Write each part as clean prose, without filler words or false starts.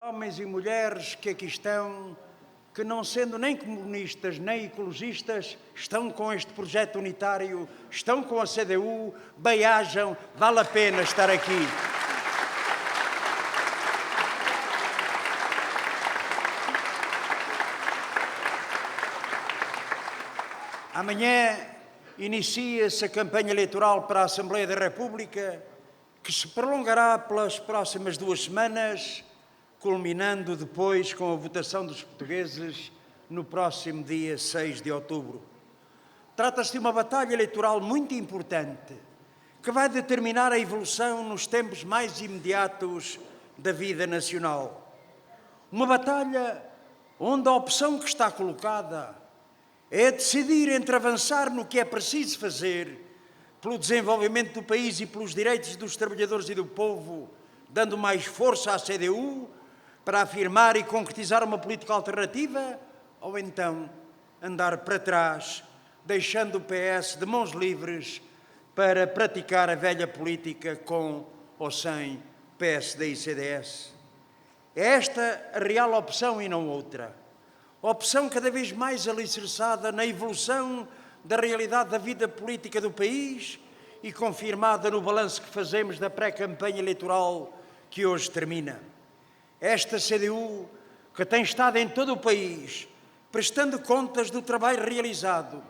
Homens e mulheres que aqui estão, que não sendo nem comunistas nem ecologistas, estão com este projeto unitário, estão com a CDU, bem-ajam, vale a pena estar aqui. Amanhã inicia-se a campanha eleitoral para a Assembleia da República, que se prolongará pelas próximas 2 semanas, culminando depois com a votação dos portugueses no próximo dia 6 de outubro. Trata-se de uma batalha eleitoral muito importante, que vai determinar a evolução nos tempos mais imediatos da vida nacional. Uma batalha onde a opção que está colocada é decidir entre avançar no que é preciso fazer pelo desenvolvimento do país e pelos direitos dos trabalhadores e do povo, dando mais força à CDU, para afirmar e concretizar uma política alternativa, ou então andar para trás, deixando o PS de mãos livres para praticar a velha política com ou sem PSD e CDS. É esta a real opção e não outra. Opção cada vez mais alicerçada na evolução da realidade da vida política do país e confirmada no balanço que fazemos da pré-campanha eleitoral que hoje termina. Esta CDU, que tem estado em todo o país, prestando contas do trabalho realizado,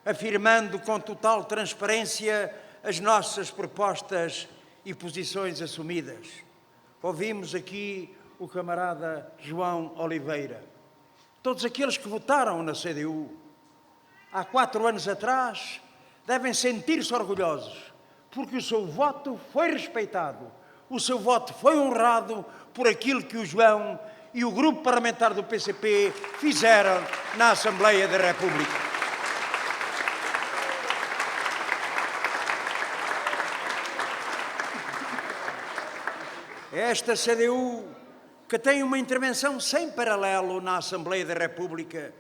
afirmando com total transparência as nossas propostas e posições assumidas. Ouvimos aqui o camarada João Oliveira. Todos aqueles que votaram na CDU há 4 anos atrás devem sentir-se orgulhosos, porque o seu voto foi respeitado, o seu voto foi honrado por aquilo que o João e o grupo parlamentar do PCP fizeram na Assembleia da República. Esta CDU, que tem uma intervenção sem paralelo na Assembleia da República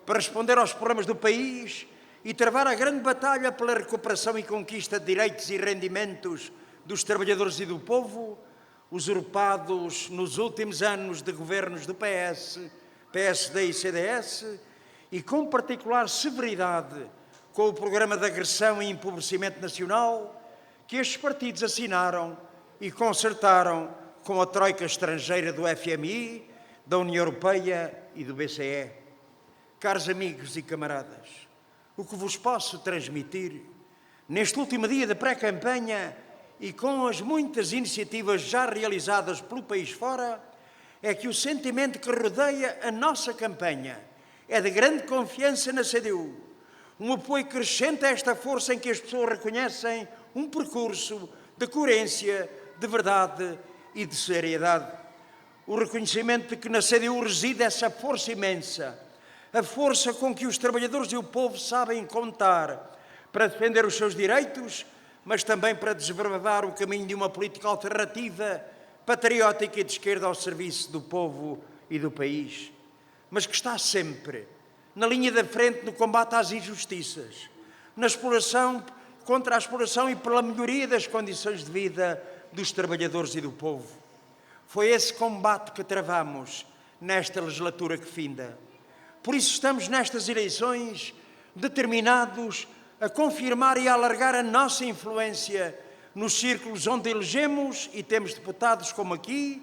para responder aos problemas do país e travar a grande batalha pela recuperação e conquista de direitos e rendimentos dos trabalhadores e do povo, usurpados nos últimos anos de governos do PS, PSD e CDS, e com particular severidade com o programa de agressão e empobrecimento nacional que estes partidos assinaram e concertaram com a troika estrangeira do FMI, da União Europeia e do BCE. Caros amigos e camaradas, o que vos posso transmitir neste último dia de pré-campanha e com as muitas iniciativas já realizadas pelo país fora, é que o sentimento que rodeia a nossa campanha é de grande confiança na CDU, um apoio crescente a esta força em que as pessoas reconhecem um percurso de coerência, de verdade e de seriedade. O reconhecimento de que na CDU reside essa força imensa, a força com que os trabalhadores e o povo sabem contar para defender os seus direitos, mas também para desbravar o caminho de uma política alternativa, patriótica e de esquerda ao serviço do povo e do país, mas que está sempre na linha da frente no combate às injustiças, na exploração, contra a exploração e pela melhoria das condições de vida dos trabalhadores e do povo. Foi esse combate que travamos nesta legislatura que finda. Por isso estamos nestas eleições determinados a confirmar e a alargar a nossa influência nos círculos onde elegemos e temos deputados como aqui,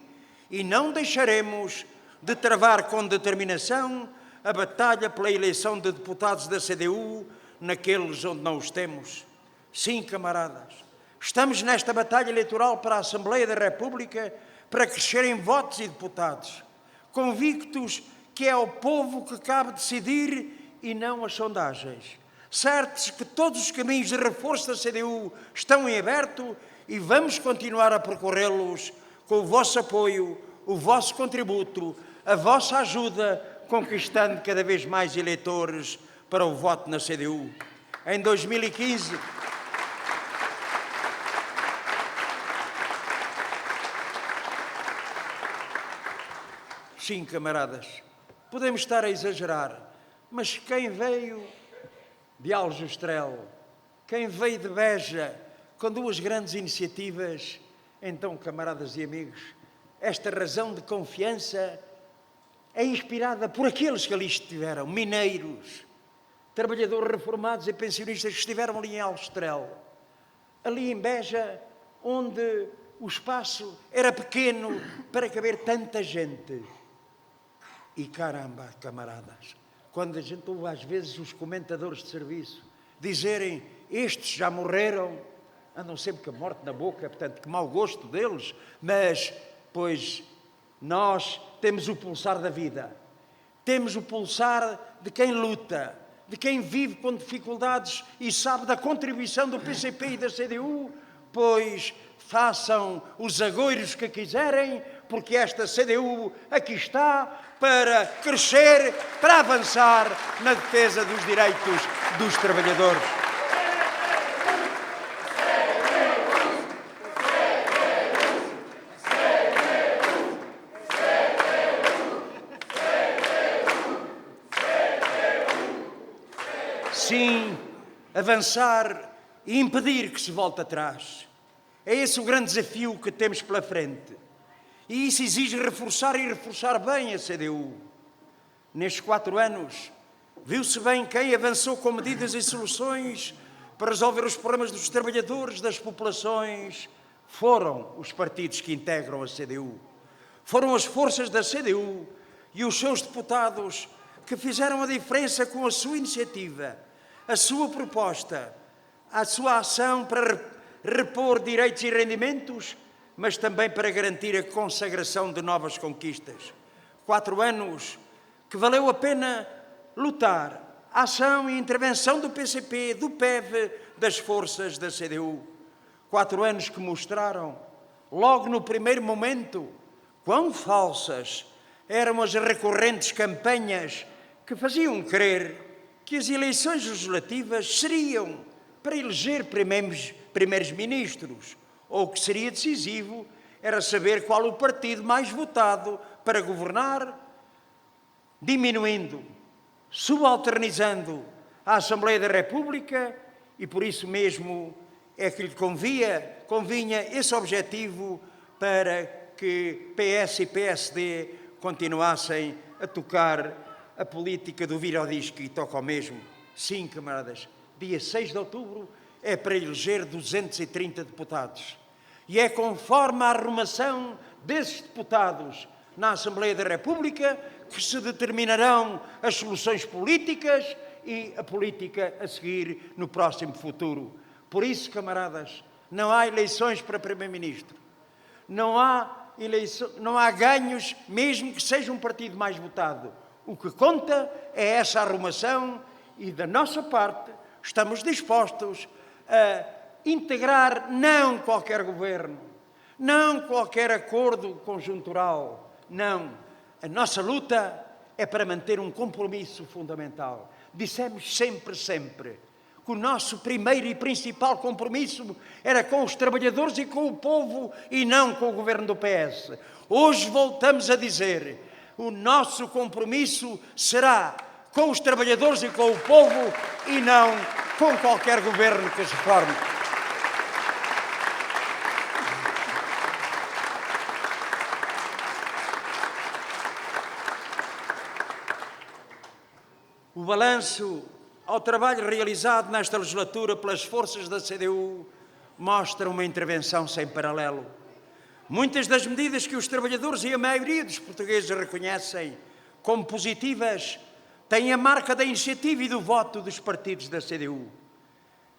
e não deixaremos de travar com determinação a batalha pela eleição de deputados da CDU naqueles onde não os temos. Sim, camaradas, estamos nesta batalha eleitoral para a Assembleia da República para crescer em votos e deputados, convictos que é ao povo que cabe decidir e não as sondagens. Certos que todos os caminhos de reforço da CDU estão em aberto e vamos continuar a percorrê-los com o vosso apoio, o vosso contributo, a vossa ajuda, conquistando cada vez mais eleitores para o voto na CDU. Em 2015... Sim, camaradas, podemos estar a exagerar, mas quem veio de Aljustrel, quem veio de Beja, com 2 grandes iniciativas, então, camaradas e amigos, esta razão de confiança é inspirada por aqueles que ali estiveram, mineiros, trabalhadores reformados e pensionistas que estiveram ali em Alstrel, ali em Beja, onde o espaço era pequeno para caber tanta gente. E caramba, camaradas, quando a gente ouve às vezes os comentadores de serviço dizerem estes já morreram, andam sempre com a morte na boca, portanto, que mau gosto deles, mas, pois, nós temos o pulsar da vida, temos o pulsar de quem luta, de quem vive com dificuldades e sabe da contribuição do PCP e da CDU, pois façam os agoiros que quiserem, porque esta CDU aqui está para crescer, para avançar na defesa dos direitos dos trabalhadores. Sim, avançar e impedir que se volte atrás. É esse o grande desafio que temos pela frente. E isso exige reforçar e reforçar bem a CDU. Nestes 4 anos, viu-se bem quem avançou com medidas e soluções para resolver os problemas dos trabalhadores, das populações. Foram os partidos que integram a CDU. Foram as forças da CDU e os seus deputados que fizeram a diferença com a sua iniciativa, a sua proposta, a sua ação para repor direitos e rendimentos, mas também para garantir a consagração de novas conquistas. 4 anos que valeu a pena lutar, a ação e intervenção do PCP, do PEV, das forças da CDU. 4 anos que mostraram, logo no primeiro momento, quão falsas eram as recorrentes campanhas que faziam crer que as eleições legislativas seriam para eleger primeiros ministros, ou que seria decisivo era saber qual o partido mais votado para governar, diminuindo, subalternizando a Assembleia da República, e por isso mesmo é que lhe convinha esse objetivo para que PS e PSD continuassem a tocar a política do vira ao disco e toca ao mesmo. Sim, camaradas, dia 6 de outubro é para eleger 230 deputados. E é conforme a arrumação desses deputados na Assembleia da República que se determinarão as soluções políticas e a política a seguir no próximo futuro. Por isso, camaradas, não há eleições para Primeiro-Ministro. Não há ganhos, mesmo que seja um partido mais votado. O que conta é essa arrumação e, da nossa parte, estamos dispostos a integrar não qualquer governo, não qualquer acordo conjuntural, não. A nossa luta é para manter um compromisso fundamental. Dissemos sempre que o nosso primeiro e principal compromisso era com os trabalhadores e com o povo e não com o governo do PS. Hoje voltamos a dizer: o nosso compromisso será com os trabalhadores e com o povo e não com qualquer governo que se forme. O balanço ao trabalho realizado nesta legislatura pelas forças da CDU mostra uma intervenção sem paralelo. Muitas das medidas que os trabalhadores e a maioria dos portugueses reconhecem como positivas têm a marca da iniciativa e do voto dos partidos da CDU.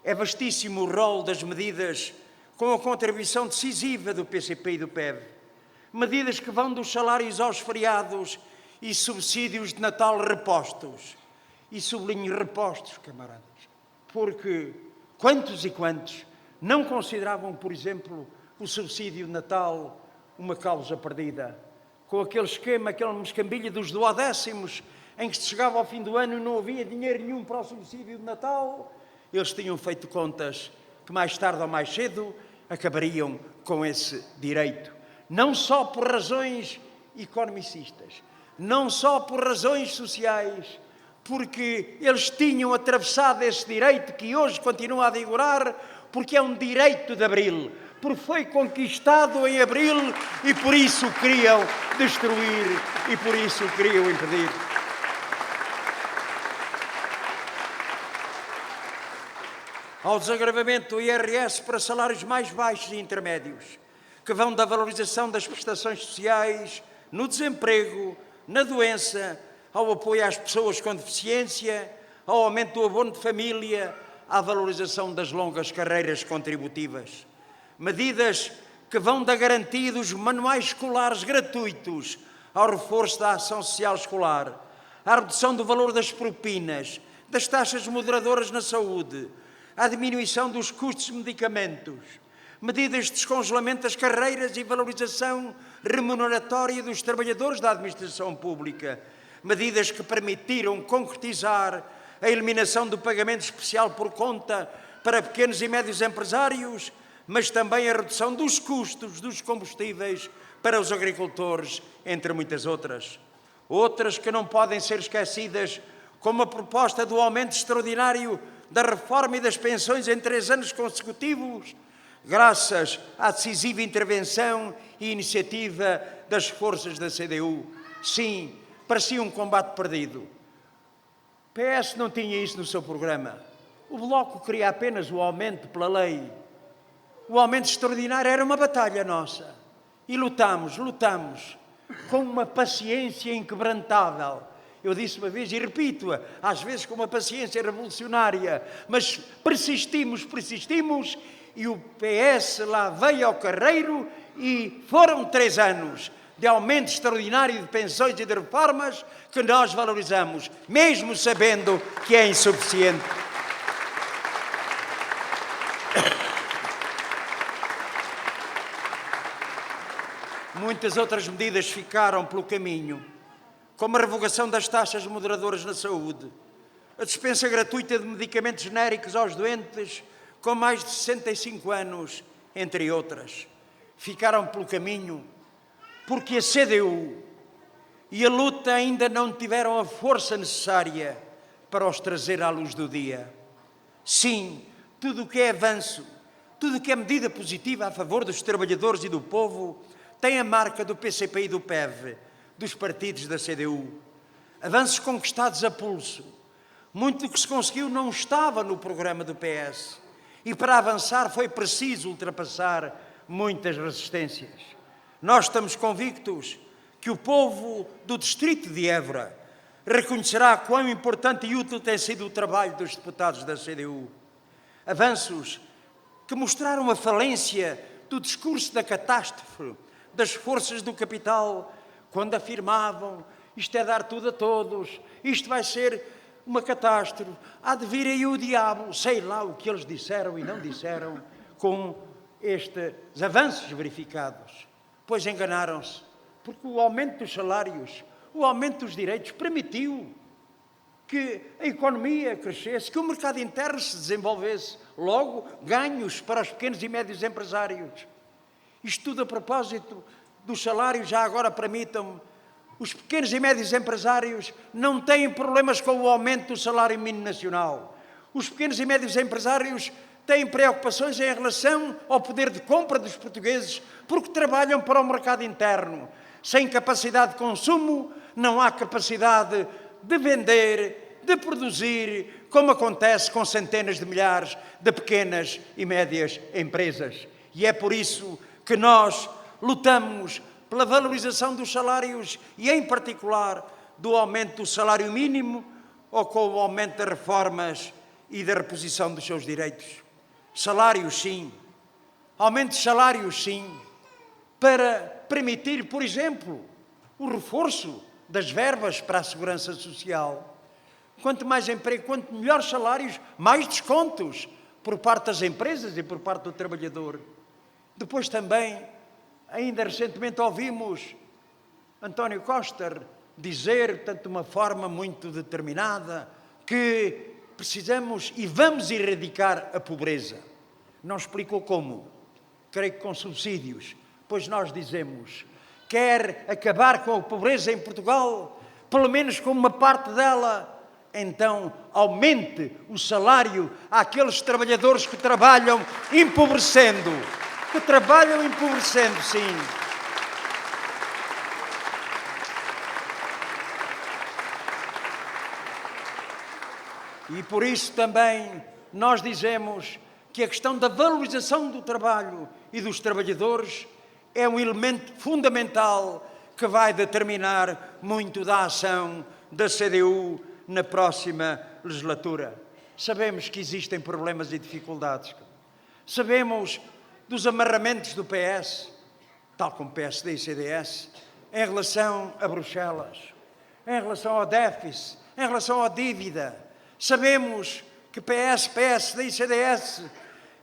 É vastíssimo o rol das medidas com a contribuição decisiva do PCP e do PEV. Medidas que vão dos salários aos feriados e subsídios de Natal repostos. E sublinho repostos, camaradas, porque quantos e quantos não consideravam, por exemplo, o subsídio de Natal uma causa perdida, com aquele esquema, aquela mescambilha dos duodécimos, em que se chegava ao fim do ano e não havia dinheiro nenhum para o subsídio de Natal. Eles tinham feito contas que mais tarde ou mais cedo acabariam com esse direito. Não só por razões economicistas, não só por razões sociais, porque eles tinham atravessado esse direito que hoje continua a vigorar, porque é um direito de abril, porque foi conquistado em abril e por isso o queriam destruir e por isso o queriam impedir. Ao desagravamento do IRS para salários mais baixos e intermédios, que vão da valorização das prestações sociais, no desemprego, na doença, ao apoio às pessoas com deficiência, ao aumento do abono de família, à valorização das longas carreiras contributivas. Medidas que vão da garantia dos manuais escolares gratuitos ao reforço da ação social escolar, à redução do valor das propinas, das taxas moderadoras na saúde, à diminuição dos custos de medicamentos, medidas de descongelamento das carreiras e valorização remuneratória dos trabalhadores da administração pública, medidas que permitiram concretizar a eliminação do pagamento especial por conta para pequenos e médios empresários, mas também a redução dos custos dos combustíveis para os agricultores, entre muitas outras. Outras que não podem ser esquecidas, como a proposta do aumento extraordinário da reforma e das pensões em 3 anos consecutivos, graças à decisiva intervenção e iniciativa das forças da CDU. Sim, parecia um combate perdido. O PS não tinha isso no seu programa. O Bloco queria apenas o aumento pela lei. O aumento extraordinário era uma batalha nossa. E lutamos com uma paciência inquebrantável. Eu disse uma vez e repito-a, às vezes com uma paciência revolucionária, mas persistimos e o PS lá veio ao carreiro e foram 3 anos de aumento extraordinário de pensões e de reformas que nós valorizamos, mesmo sabendo que é insuficiente. Muitas outras medidas ficaram pelo caminho, como a revogação das taxas moderadoras na saúde, a dispensa gratuita de medicamentos genéricos aos doentes com mais de 65 anos, entre outras. Ficaram pelo caminho porque a CDU e a luta ainda não tiveram a força necessária para os trazer à luz do dia. Sim, tudo o que é avanço, tudo o que é medida positiva a favor dos trabalhadores e do povo tem a marca do PCP e do PEV, dos partidos da CDU. Avanços conquistados a pulso. Muito do que se conseguiu não estava no programa do PS. E para avançar foi preciso ultrapassar muitas resistências. Nós estamos convictos que o povo do distrito de Évora reconhecerá quão importante e útil tem sido o trabalho dos deputados da CDU. Avanços que mostraram a falência do discurso da catástrofe das forças do capital, quando afirmavam isto é dar tudo a todos, isto vai ser uma catástrofe, há de vir aí o diabo, sei lá o que eles disseram e não disseram com estes avanços verificados. Pois enganaram-se, porque o aumento dos salários, o aumento dos direitos permitiu que a economia crescesse, que o mercado interno se desenvolvesse, logo ganhos para os pequenos e médios empresários. Isto tudo a propósito dos salários, já agora permitam-me, os pequenos e médios empresários não têm problemas com o aumento do salário mínimo nacional. Os pequenos e médios empresários têm preocupações em relação ao poder de compra dos portugueses, porque trabalham para o mercado interno. Sem capacidade de consumo, não há capacidade de vender, de produzir, como acontece com centenas de milhares de pequenas e médias empresas. E é por isso que nós lutamos pela valorização dos salários e, em particular, do aumento do salário mínimo ou com o aumento das reformas e da reposição dos seus direitos. Salários, sim. Aumento de salários, sim. Para permitir, por exemplo, o reforço das verbas para a segurança social. Quanto mais emprego, quanto melhores salários, mais descontos por parte das empresas e por parte do trabalhador. Depois também, ainda recentemente ouvimos António Costa dizer, portanto, de uma forma muito determinada, que precisamos e vamos erradicar a pobreza. Não explicou como. Creio que com subsídios. Pois nós dizemos, quer acabar com a pobreza em Portugal, pelo menos com uma parte dela, então aumente o salário àqueles trabalhadores que trabalham empobrecendo que trabalham empobrecendo, sim. E por isso também nós dizemos que a questão da valorização do trabalho e dos trabalhadores é um elemento fundamental que vai determinar muito da ação da CDU na próxima legislatura. Sabemos que existem problemas e dificuldades. Sabemos dos amarramentos do PS, tal como PSD e CDS, em relação a Bruxelas, em relação ao déficit, em relação à dívida. Sabemos que PS, PSD e CDS,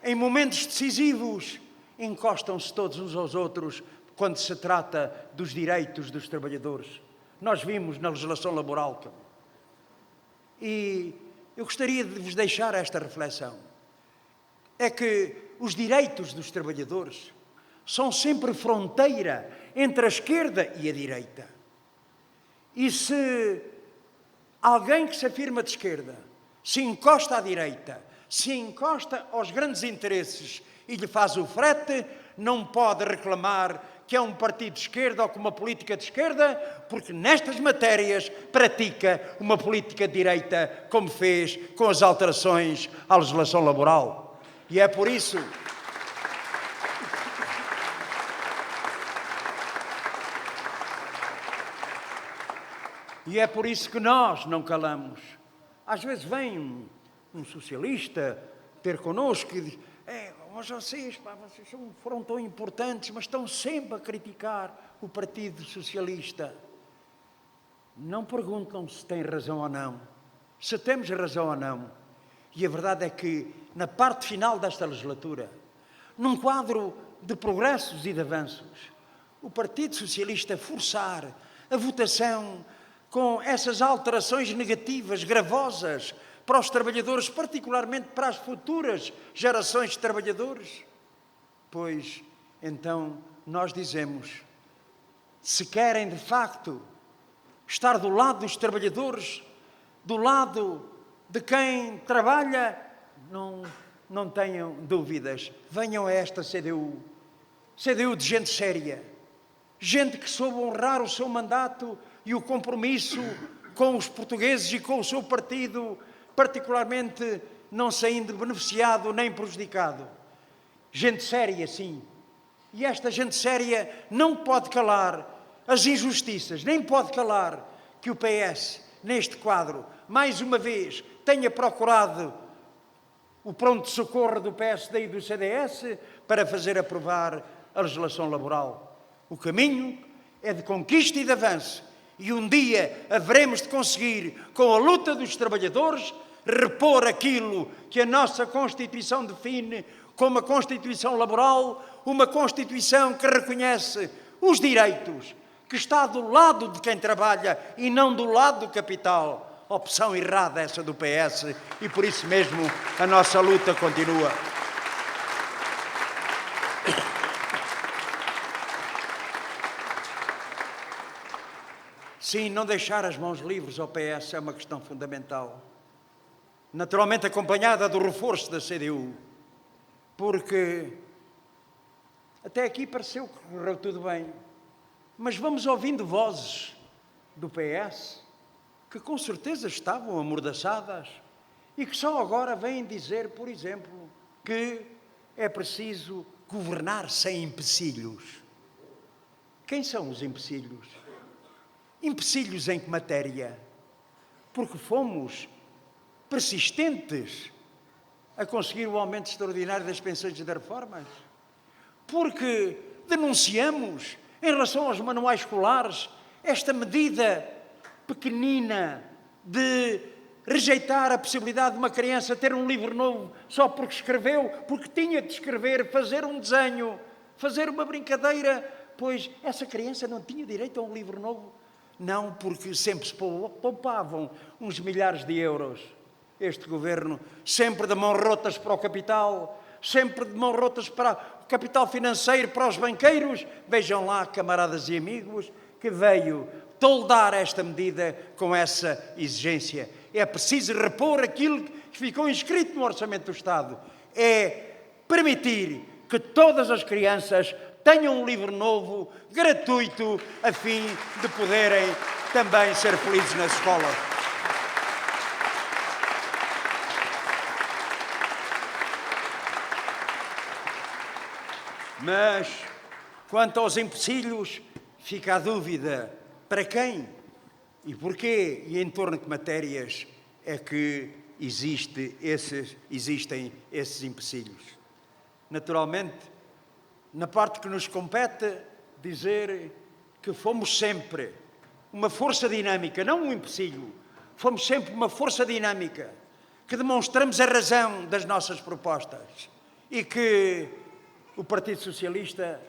em momentos decisivos, encostam-se todos uns aos outros quando se trata dos direitos dos trabalhadores. Nós vimos na legislação laboral. E eu gostaria de vos deixar esta reflexão. É que os direitos dos trabalhadores são sempre fronteira entre a esquerda e a direita. E se alguém que se afirma de esquerda se encosta à direita, se encosta aos grandes interesses e lhe faz o frete, não pode reclamar que é um partido de esquerda ou com uma política de esquerda, porque nestas matérias pratica uma política de direita, como fez com as alterações à legislação laboral. E é por isso que nós não calamos. Às vezes vem um socialista ter connosco e diz: vocês foram tão importantes, mas estão sempre a criticar o Partido Socialista. Não perguntam se têm razão ou não, se temos razão ou não. E a verdade é que, na parte final desta legislatura, num quadro de progressos e de avanços, o Partido Socialista forçar a votação com essas alterações negativas, gravosas, para os trabalhadores, particularmente para as futuras gerações de trabalhadores? Pois, então, nós dizemos, se querem de facto estar do lado dos trabalhadores, do lado de quem trabalha, não tenham dúvidas, venham a esta CDU de gente séria, gente que soube honrar o seu mandato e o compromisso com os portugueses e com o seu partido, particularmente não saindo beneficiado nem prejudicado. Gente séria, sim. E esta gente séria não pode calar as injustiças, nem pode calar que o PS, neste quadro, mais uma vez, tenha procurado o pronto-socorro do PSD e do CDS para fazer aprovar a legislação laboral. O caminho é de conquista e de avanço. E um dia haveremos de conseguir, com a luta dos trabalhadores, repor aquilo que a nossa Constituição define como a Constituição laboral, uma Constituição que reconhece os direitos, que está do lado de quem trabalha e não do lado do capital. Opção errada essa do PS e por isso mesmo a nossa luta continua. Sim, não deixar as mãos livres ao PS é uma questão fundamental. Naturalmente acompanhada do reforço da CDU, porque até aqui pareceu que correu tudo bem, mas vamos ouvindo vozes do PS que com certeza estavam amordaçadas e que só agora vêm dizer, por exemplo, que é preciso governar sem empecilhos. Quem são os empecilhos? Empecilhos em que matéria? Porque fomos persistentes a conseguir o aumento extraordinário das pensões e das reformas? Porque denunciamos, em relação aos manuais escolares, esta medida pequenina de rejeitar a possibilidade de uma criança ter um livro novo só porque escreveu, porque tinha de escrever, fazer um desenho, fazer uma brincadeira, pois essa criança não tinha direito a um livro novo. Não, porque sempre se poupavam uns milhares de euros. Este governo, sempre de mãos rotas para o capital, sempre de mãos rotas para o capital financeiro, para os banqueiros. Vejam lá, camaradas e amigos, que veio toldar esta medida com essa exigência. É preciso repor aquilo que ficou inscrito no Orçamento do Estado. É permitir que todas as crianças tenham um livro novo, gratuito, a fim de poderem também ser felizes nas escolas. Mas, quanto aos empecilhos, fica a dúvida: para quem e porquê e em torno de que matérias é que existem esses empecilhos? Naturalmente, na parte que nos compete, dizer que fomos sempre uma força dinâmica, não um empecilho, fomos sempre uma força dinâmica, que demonstramos a razão das nossas propostas e que o Partido Socialista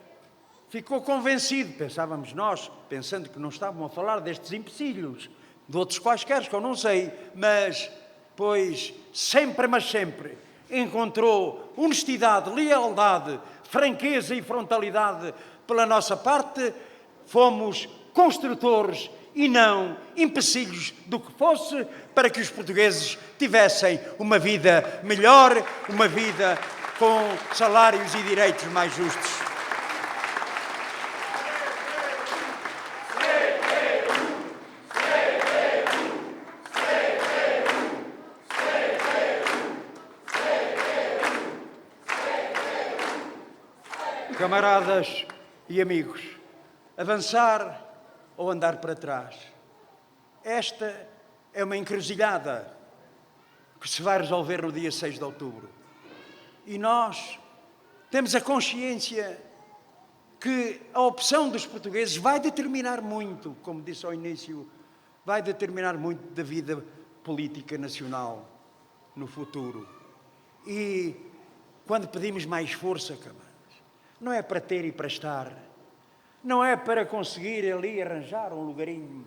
ficou convencido, pensávamos nós, pensando que não estavam a falar destes empecilhos, de outros quaisquer, que eu não sei, mas, pois, sempre, mas sempre, encontrou honestidade, lealdade, franqueza e frontalidade pela nossa parte. Fomos construtores e não empecilhos do que fosse, para que os portugueses tivessem uma vida melhor, uma vida com salários e direitos mais justos. Camaradas e amigos, avançar ou andar para trás? Esta é uma encruzilhada que se vai resolver no dia 6 de outubro. E nós temos a consciência que a opção dos portugueses vai determinar muito, como disse ao início, vai determinar muito da vida política nacional no futuro. E quando pedimos mais força, camaradas, não é para ter e para estar, não é para conseguir ali arranjar um lugarinho,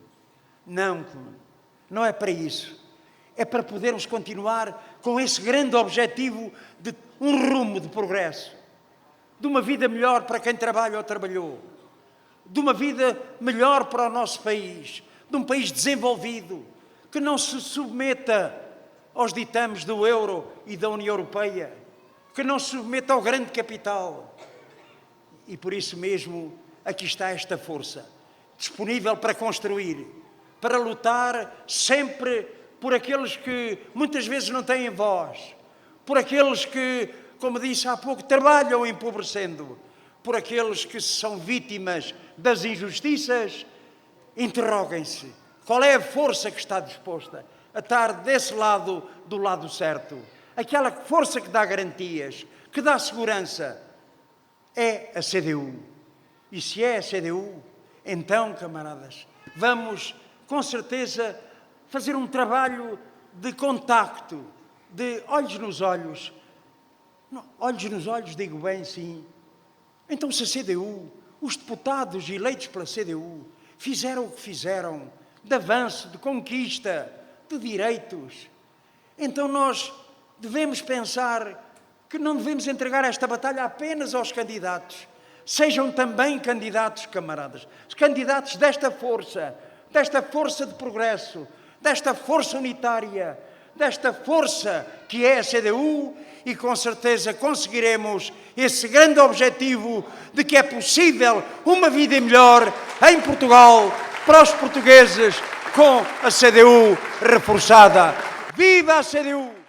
não é para isso. É para podermos continuar com esse grande objetivo de um rumo de progresso, de uma vida melhor para quem trabalha ou trabalhou, de uma vida melhor para o nosso país, de um país desenvolvido, que não se submeta aos ditames do euro e da União Europeia, que não se submeta ao grande capital. E por isso mesmo aqui está esta força, disponível para construir, para lutar sempre por aqueles que muitas vezes não têm voz, por aqueles que, como disse há pouco, trabalham empobrecendo, por aqueles que são vítimas das injustiças. Interroguem-se, qual é a força que está disposta a estar desse lado, do lado certo? Aquela força que dá garantias, que dá segurança, é a CDU. E se é a CDU, então, camaradas, vamos, com certeza, fazer um trabalho de contacto, de olhos nos olhos. Não, olhos nos olhos, digo bem, sim. Então, se a CDU, os deputados eleitos pela CDU, fizeram o que fizeram, de avanço, de conquista, de direitos, então nós devemos pensar que não devemos entregar esta batalha apenas aos candidatos. Sejam também candidatos, camaradas, os candidatos desta força de progresso, desta força unitária, desta força que é a CDU, e com certeza conseguiremos esse grande objetivo de que é possível uma vida melhor em Portugal, para os portugueses, com a CDU reforçada. Viva a CDU!